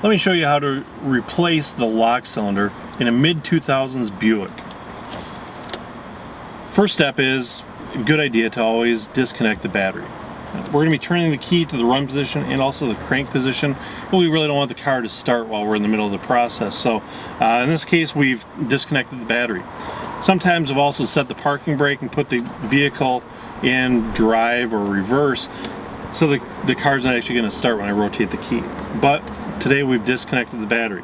Let me show you how to replace the lock cylinder in a mid-2000s Buick. First step is a good idea to always disconnect the battery. We're going to be turning the key to the run position and also the crank position, and we really don't want the car to start while we're in the middle of the process. So in this case, we've disconnected the battery. Sometimes I've also set the parking brake and put the vehicle in drive or reverse, so the car's not actually going to start when I rotate the key. But today we've disconnected the battery.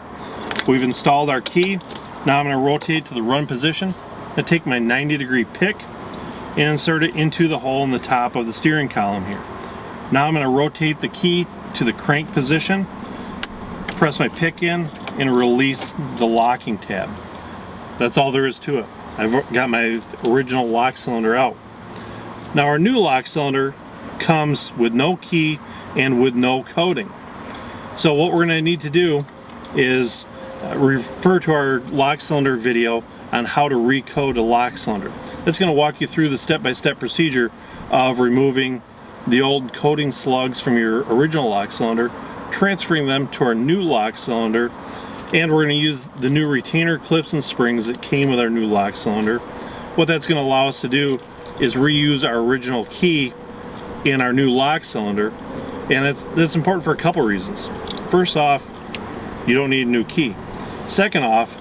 We've installed our key. Now I'm going to rotate to the run position. I'm going to take my 90-degree pick and insert it into the hole in the top of the steering column here. Now I'm going to rotate the key to the crank position, press my pick in, and release the locking tab. That's all there is to it. I've got my original lock cylinder out. Now our new lock cylinder comes with no key and with no coding. So what we're going to need to do is refer to our lock cylinder video on how to recode a lock cylinder. That's going to walk you through the step-by-step procedure of removing the old coding slugs from your original lock cylinder, transferring them to our new lock cylinder, and we're going to use the new retainer clips and springs that came with our new lock cylinder. What that's going to allow us to do is reuse our original key in our new lock cylinder, and that's important for a couple reasons. First off, you don't need a new key. Second off,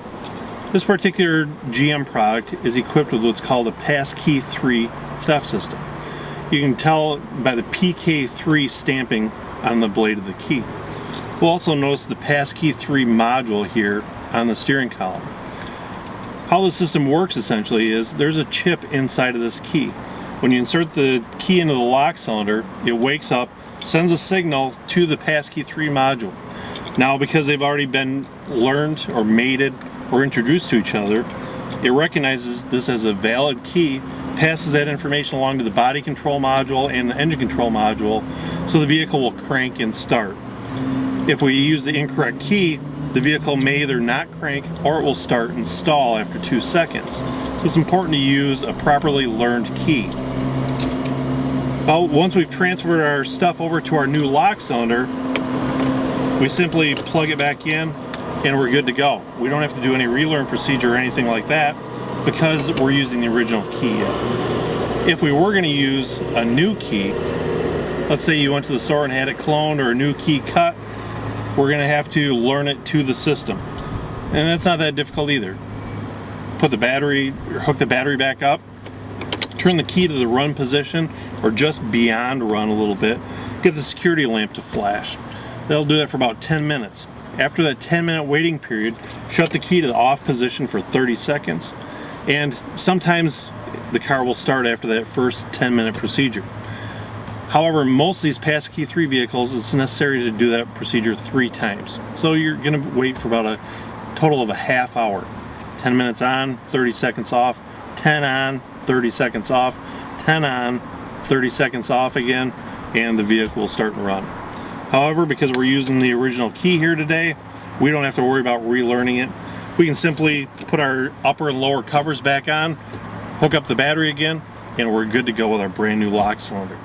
this particular GM product is equipped with what's called a passkey 3 theft system. You can tell by the PK3 stamping on the blade of the key. We'll also notice the passkey 3 module here on the steering column. How the system works essentially is there's a chip inside of this key. When you insert the key into the lock cylinder, it wakes up, sends a signal to the passkey 3 module. Now, because they've already been learned or mated or introduced to each other, it recognizes this as a valid key, passes that information along to the body control module and the engine control module, so the vehicle will crank and start. If we use the incorrect key, the vehicle may either not crank or it will start and stall after 2 seconds. So it's important to use a properly learned key. Well, once we've transferred our stuff over to our new lock cylinder, we simply plug it back in and we're good to go. We don't have to do any relearn procedure or anything like that because we're using the original key yet. If we were going to use a new key, let's say you went to the store and had it cloned or a new key cut, we're going to have to learn it to the system. And that's not that difficult either. Put the battery, or hook the battery back up, turn the key to the run position or just beyond run a little bit, get the security lamp to flash. That'll do that for about 10 minutes. After that 10-minute waiting period, shut the key to the off position for 30 seconds, and sometimes the car will start after that first 10-minute procedure. However, most of these passkey 3 vehicles, it's necessary to do that procedure 3 times. So you're going to wait for about a total of a half hour. 10 minutes on, 30 seconds off, 10 on, 30 seconds off, 10 on, 30 seconds off again, and the vehicle will start and run. However, because we're using the original key here today, we don't have to worry about relearning it. We can simply put our upper and lower covers back on, hook up the battery again, and we're good to go with our brand new lock cylinder.